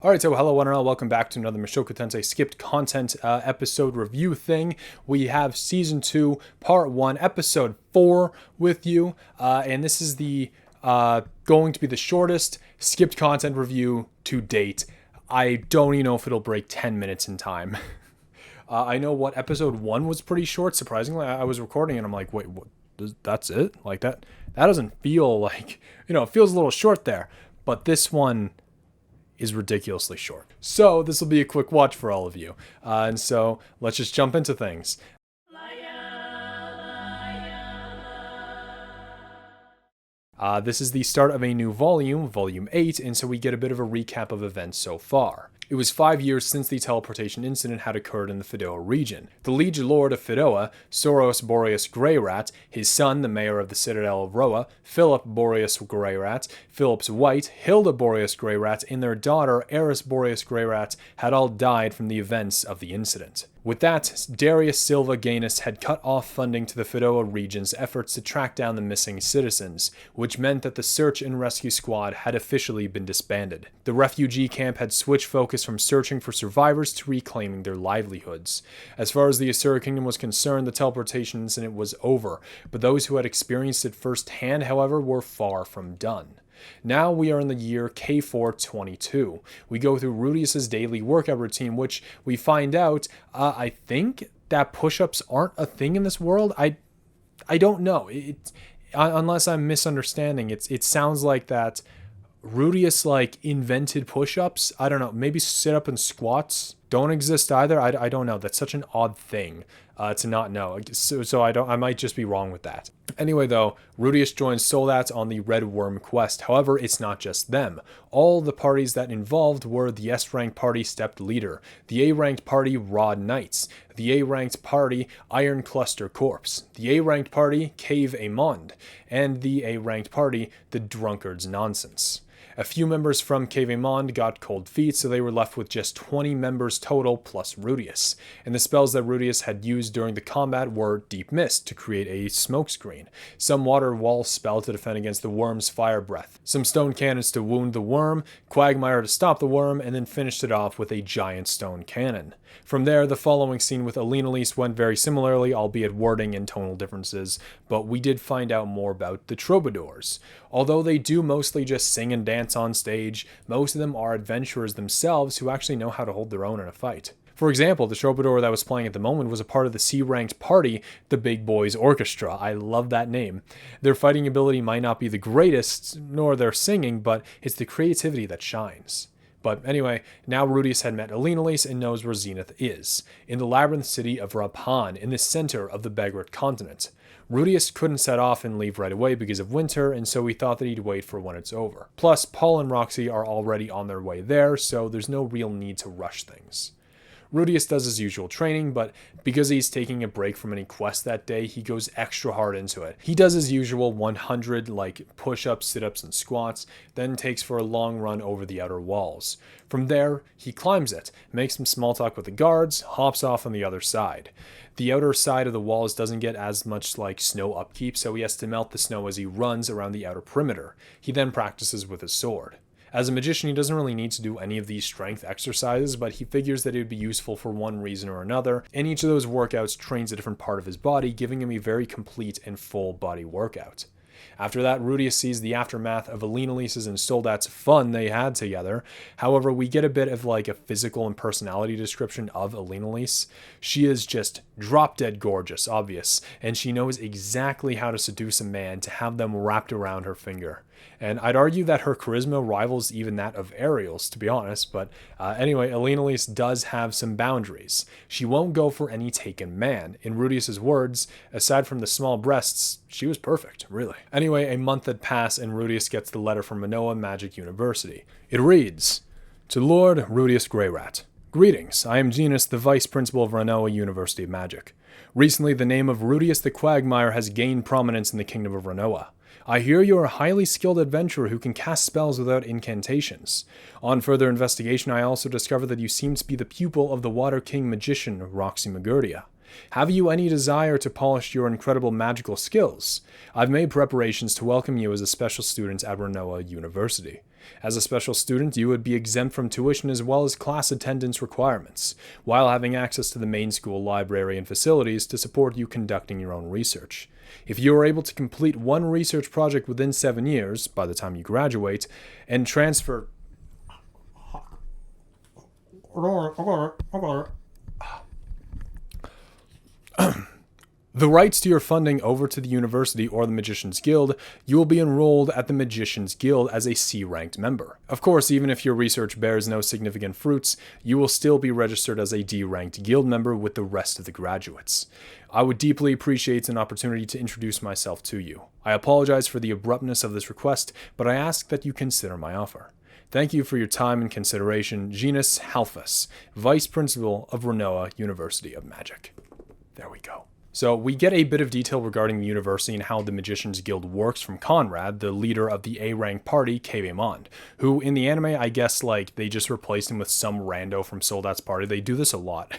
Alright, so hello one and all, welcome back to another Mushoku Tensei skipped content episode review thing. We have Season 2, Part 1, Episode 4 with you, and this is the going to be the shortest skipped content review to date. I don't even know if it'll break 10 minutes in time. I know what Episode 1 was pretty short, surprisingly. I was recording and I'm like, wait, what? That's it? Like that doesn't feel like, it feels a little short there, but this one is ridiculously short. So this will be a quick watch for all of you. And so let's just jump into things. This is the start of a new volume, Volume 8, and so we get a bit of a recap of events so far. It was 5 years since the teleportation incident had occurred in the Fidoa region. The liege lord of Fidoa, Soros Boreas Greyrat, his son, the mayor of the citadel of Roa, Philip Boreas Greyrat, Philip's wife, Hilda Boreas Greyrat, and their daughter, Eris Boreas Greyrat, had all died from the events of the incident. With that, Darius Silva Gainus had cut off funding to the Fidoa region's efforts to track down the missing citizens, which meant that the search and rescue squad had officially been disbanded. The refugee camp had switched focus from searching for survivors to reclaiming their livelihoods. As far as the Asura Kingdom was concerned, the teleportation incident was over, but those who had experienced it firsthand, however, were far from done. Now we are in the year K422. We go through Rudius's daily workout routine, which we find out, I think that push-ups aren't a thing in this world. I don't know. Unless I'm misunderstanding, it sounds like that Rudius invented push-ups. I don't know. Maybe sit-up and squats don't exist either. I don't know. That's such an odd thing to not know. So I might just be wrong with that. Anyway, though, Rudius joins Soldats on the Red Worm quest. However, it's not just them. All the parties that involved were the S-ranked party Stepped Leader, the A-ranked party Rod Knights, the A-ranked party Iron Cluster Corps, the A-ranked party Cave Amond, and the A-ranked party The Drunkard's Nonsense. A few members from Cave Amond got cold feet, so they were left with just 20 members total plus Rudius. And the spells that Rudius had used during the combat were Deep Mist to create a smokescreen, some water wall spell to defend against the worm's fire breath, some stone cannons to wound the worm, Quagmire to stop the worm, and then finished it off with a giant stone cannon. From there, the following scene with Alenalise went very similarly, albeit wording and tonal differences, but we did find out more about the troubadours. Although they do mostly just sing and dance on stage, most of them are adventurers themselves who actually know how to hold their own in a fight. For example, the troubadour that was playing at the moment was a part of the C-ranked party, the Big Boys Orchestra. I love that name. Their fighting ability might not be the greatest, nor their singing, but it's the creativity that shines. But anyway, now Rudius had met Alenalise and knows where Zenith is, in the labyrinth city of Raphan, in the center of the Begrat continent. Rudius couldn't set off and leave right away because of winter, and so we thought that he'd wait for when it's over. Plus, Paul and Roxy are already on their way there, so there's no real need to rush things. Rudius does his usual training, but because he's taking a break from any quest that day, he goes extra hard into it. He does his usual 100 push-ups, sit-ups, and squats, then takes for a long run over the outer walls. From there, he climbs it, makes some small talk with the guards, hops off on the other side. The outer side of the walls doesn't get as much snow upkeep, so he has to melt the snow as he runs around the outer perimeter. He then practices with his sword. As a magician, he doesn't really need to do any of these strength exercises, but he figures that it would be useful for one reason or another, and each of those workouts trains a different part of his body, giving him a very complete and full body workout. After that, Rudius sees the aftermath of Alenalise's and Soldat's fun they had together. However, we get a bit of a physical and personality description of Alenalise. She is just drop-dead gorgeous, obvious, and she knows exactly how to seduce a man to have them wrapped around her finger. And I'd argue that her charisma rivals even that of Ariel's, to be honest, but anyway, Alenalise does have some boundaries. She won't go for any taken man. In Rudius's words, aside from the small breasts, she was perfect, really. Anyway, a month had passed and Rudius gets the letter from Manoa Magic University. It reads, "To Lord Rudius Greyrat. Greetings, I am Genus, the Vice Principal of Ranoa University of Magic. Recently, the name of Rudius the Quagmire has gained prominence in the Kingdom of Ranoa. I hear you are a highly skilled adventurer who can cast spells without incantations. On further investigation, I also discovered that you seem to be the pupil of the Water King magician, Roxy Magurdia. Have you any desire to polish your incredible magical skills? I've made preparations to welcome you as a special student at Renoa University. As a special student, you would be exempt from tuition as well as class attendance requirements, while having access to the main school library and facilities to support you conducting your own research. If you are able to complete one research project within 7 years, by the time you graduate, and transfer... the rights to your funding over to the university or the Magician's Guild, you will be enrolled at the Magician's Guild as a C-ranked member. Of course, even if your research bears no significant fruits, you will still be registered as a D-ranked guild member with the rest of the graduates. I would deeply appreciate an opportunity to introduce myself to you. I apologize for the abruptness of this request, but I ask that you consider my offer. Thank you for your time and consideration, Genus Halphus, Vice Principal of Renoa University of Magic. There we go. So we get a bit of detail regarding the university and how the Magician's Guild works from Conrad, the leader of the A-rank party, Kebemond, who in the anime, I guess, like, they just replaced him with some rando from Soldat's party. They do this a lot.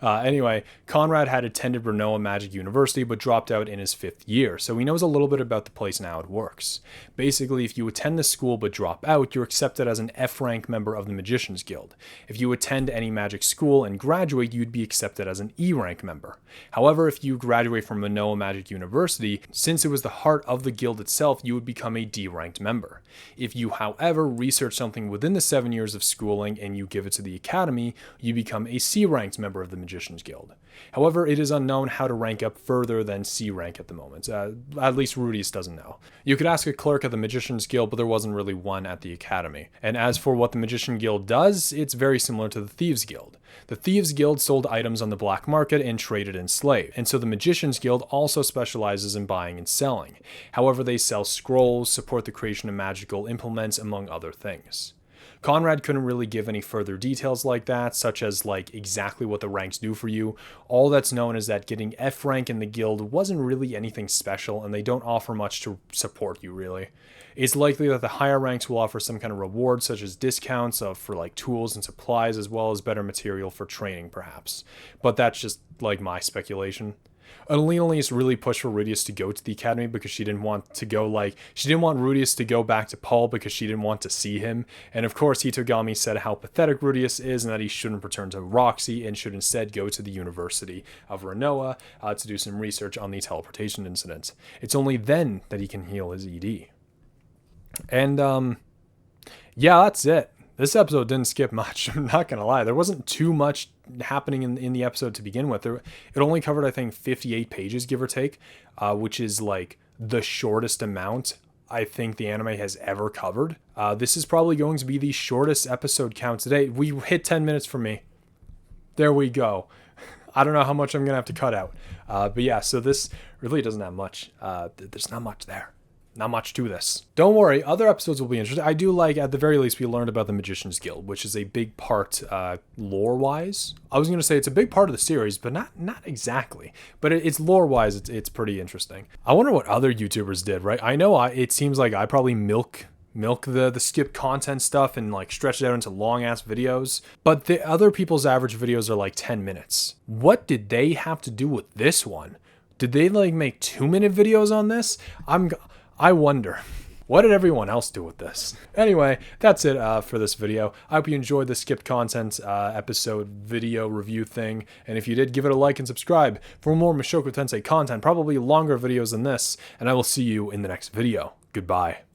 Anyway, Conrad had attended Renoa Magic University but dropped out in his 5th year, so he knows a little bit about the place and how it works. Basically, if you attend the school but drop out, you're accepted as an F-rank member of the Magician's Guild. If you attend any magic school and graduate, you'd be accepted as an E-rank member. However, if you graduate from Renoa Magic University, since it was the heart of the guild itself, you would become a D-ranked member. If you, however, research something within the 7 years of schooling and you give it to the academy, you become a C-ranked member of the Magician's Guild. However, it is unknown how to rank up further than C rank at the moment. At least Rudius doesn't know. You could ask a clerk at the Magician's Guild, but there wasn't really one at the academy. And as for what the Magician Guild does, it's very similar to the Thieves Guild. The Thieves Guild sold items on the black market and traded in slaves, and so the Magician's Guild also specializes in buying and selling. However, they sell scrolls, support the creation of magical implements, among other things. Conrad couldn't really give any further details like that, such as like exactly what the ranks do for you. All that's known is that getting F rank in the guild wasn't really anything special, and they don't offer much to support you really. It's likely that the higher ranks will offer some kind of reward, such as discounts for like tools and supplies, as well as better material for training perhaps. But that's just like my speculation. Alina really pushed for Rudius to go to the academy because she didn't want Rudius to go back to Paul because she didn't want to see him. And of course, Hitogami said how pathetic Rudius is and that he shouldn't return to Roxy and should instead go to the University of Renoa to do some research on the teleportation incident. It's only then that he can heal his ED. And yeah, that's it. This episode didn't skip much, I'm not going to lie. There wasn't too much happening in the episode to begin with. It only covered, I think, 58 pages, give or take, which is like the shortest amount I think the anime has ever covered. This is probably going to be the shortest episode count today. We hit 10 minutes for me. There we go. I don't know how much I'm going to have to cut out. But yeah, so this really doesn't have much. There's not much there. Not much to this. Don't worry, other episodes will be interesting. I do like, at the very least, we learned about the Magician's Guild, which is a big part lore-wise. I was going to say it's a big part of the series, but not exactly. But it's lore-wise, it's pretty interesting. I wonder what other YouTubers did, right? I know it seems like I probably milk the skip content stuff and like stretch it out into long-ass videos. But the other people's average videos are like 10 minutes. What did they have to do with this one? Did they like make 2-minute videos on this? I wonder, what did everyone else do with this? Anyway, that's it for this video. I hope you enjoyed the skipped content episode video review thing. And if you did, give it a like and subscribe for more Mushoku Tensei content, probably longer videos than this. And I will see you in the next video. Goodbye.